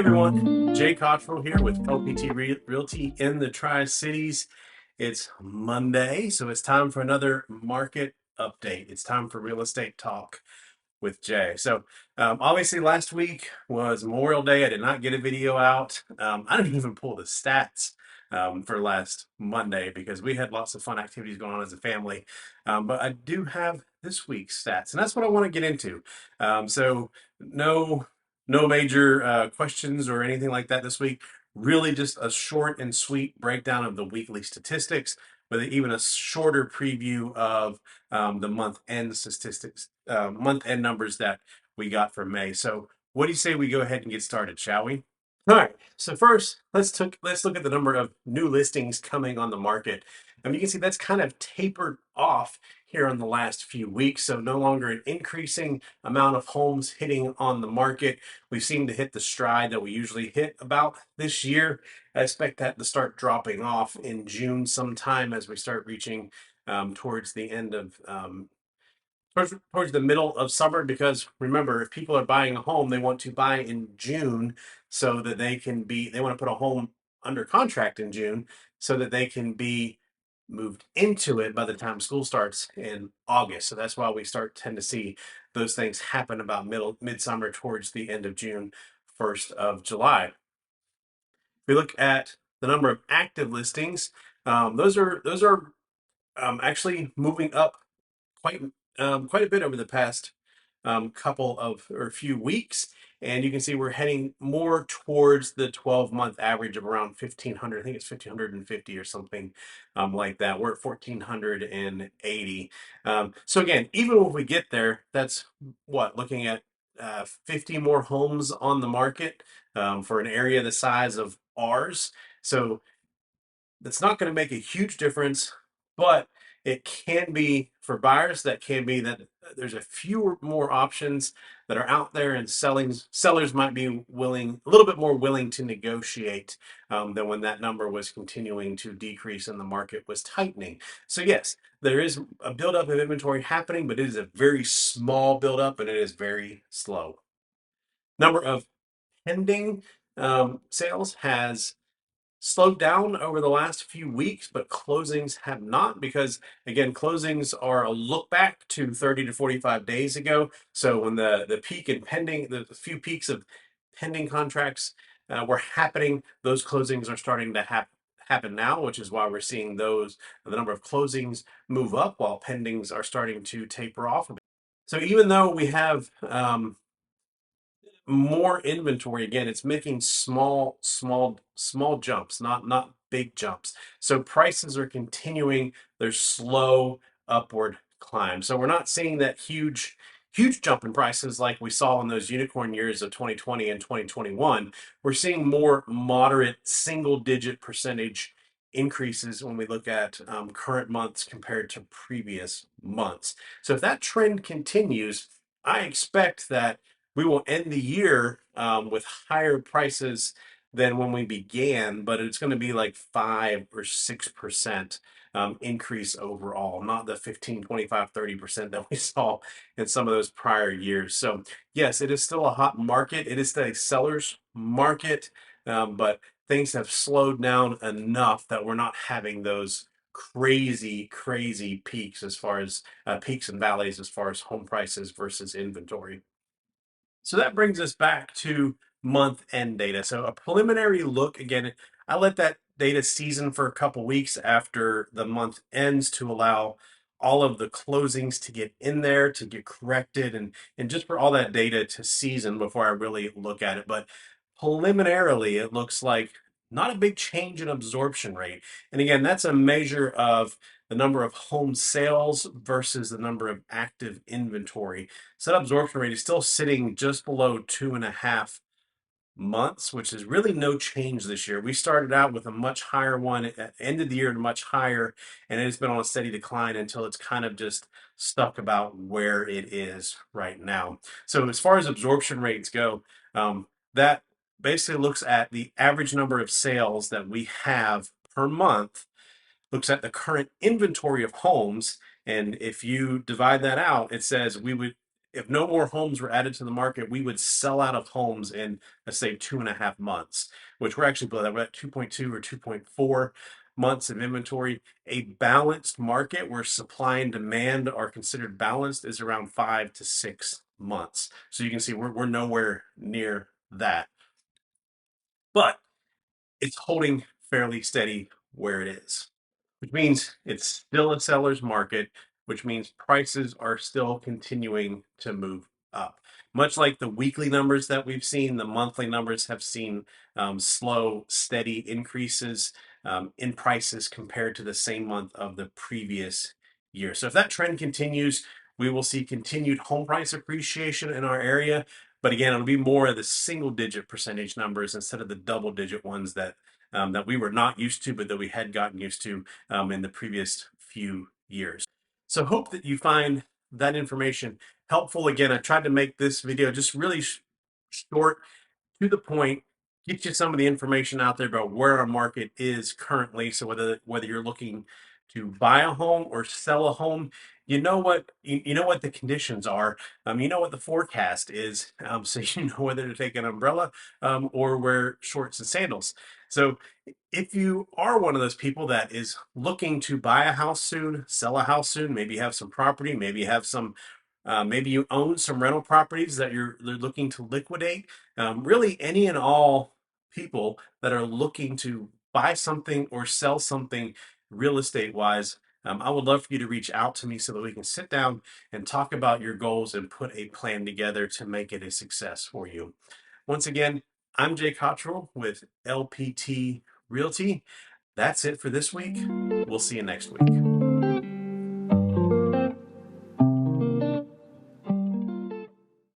everyone, Jay Cottrell here with LPT Realty in the Tri-Cities. It's Monday, so it's time for another market update. It's time for real estate talk with Jay. So obviously last week was Memorial Day. I did not get a video out. I didn't even pull the stats for last Monday because we had lots of fun activities going on as a family. But I do have this week's stats, and that's what I want to get into. So no major questions or anything like that this week. Really just a short and sweet breakdown of the weekly statistics, with even a shorter preview of the month end statistics, month end numbers that we got for May. So what do you say we go ahead and get started, shall we? All right. So first, let's look at the number of new listings coming on the market. You can see that's kind of tapered off here in the last few weeks. So no longer an increasing amount of homes hitting on the market. We seem to hit the stride that we usually hit about this year. I expect that to start dropping off in June sometime as we start reaching towards the end of towards the middle of summer, because remember, if people are buying a home, they want to buy in June so that they want to put a home under contract in June so that they can be moved into it by the time school starts in August. So that's why we tend to see those things happen about midsummer towards the end of June, 1st of July. If we look at the number of active listings, those are actually moving up quite a bit over the past couple of or few weeks, and you can see we're heading more towards the 12-month average of around 1,500. I think it's 1,550 or something like that. We're at 1,480. So again, even if we get there, that's looking at 50 more homes on the market for an area the size of ours. So that's not going to make a huge difference, but it can be for buyers. That can be that there's a few more options that are out there, and sellers might be a little bit more willing to negotiate than when that number was continuing to decrease and the market was tightening. So yes, there is a buildup of inventory happening, but it is a very small buildup and it is very slow. Number of pending sales has slowed down over the last few weeks, but closings have not, because again, closings are a look back to 30 to 45 days ago. So when the peak in pending, the few peaks of pending contracts were happening, those closings are starting to happen now, which is why we're seeing the number of closings move up while pendings are starting to taper off a bit. So even though we have more inventory, again, it's making small jumps, not big jumps. So prices are continuing their slow upward climb. So we're not seeing that huge jump in prices like we saw in those unicorn years of 2020 and 2021. We're seeing more moderate single digit percentage increases when we look at current months compared to previous months. So if that trend continues, I expect that we will end the year with higher prices than when we began, but it's going to be like 5 or 6% increase overall, not the 15, 25, 30% that we saw in some of those prior years. So yes, it is still a hot market. It is still a seller's market, but things have slowed down enough that we're not having those crazy peaks as far as peaks and valleys as far as home prices versus inventory. So that brings us back to month end data. So a preliminary look, again, I let that data season for a couple weeks after the month ends to allow all of the closings to get in there, to get corrected, and just for all that data to season before I really look at it. But preliminarily, it looks like not a big change in absorption rate. And again, that's a measure of the number of home sales versus the number of active inventory. So that absorption rate is still sitting just below 2.5 months, which is really no change this year. We started out with a much higher one, ended the year much higher, and it's been on a steady decline until it's kind of just stuck about where it is right now. So as far as absorption rates go, that basically looks at the average number of sales that we have per month, looks at the current inventory of homes, and if you divide that out, it says if no more homes were added to the market, we would sell out of homes in, let's say, 2.5 months, which we're actually below that. We're at 2.2 or 2.4 months of inventory. A balanced market where supply and demand are considered balanced is around 5 to 6 months. So you can see we're nowhere near that. But it's holding fairly steady where it is, which means it's still a seller's market, which means prices are still continuing to move up. Much like the weekly numbers that we've seen, the monthly numbers have seen slow, steady increases in prices compared to the same month of the previous year. So if that trend continues, we will see continued home price appreciation in our area. But again, it'll be more of the single digit percentage numbers instead of the double digit ones that we were not used to, but that we had gotten used to in the previous few years. So hope that you find that information helpful. Again, I tried to make this video just really short, to the point, get you some of the information out there about where our market is currently. So whether you're looking to buy a home or sell a home, you know what the conditions are. You know what the forecast is. So you know whether to take an umbrella or wear shorts and sandals. So if you are one of those people that is looking to buy a house soon, sell a house soon, maybe have some property, maybe have some, maybe you own some rental properties that you're looking to liquidate. Really, any and all people that are looking to buy something or sell something real estate wise, I would love for you to reach out to me so that we can sit down and talk about your goals and put a plan together to make it a success for you. Once again, I'm Jay Cottrell with LPT Realty. That's it for this week. We'll see you next week.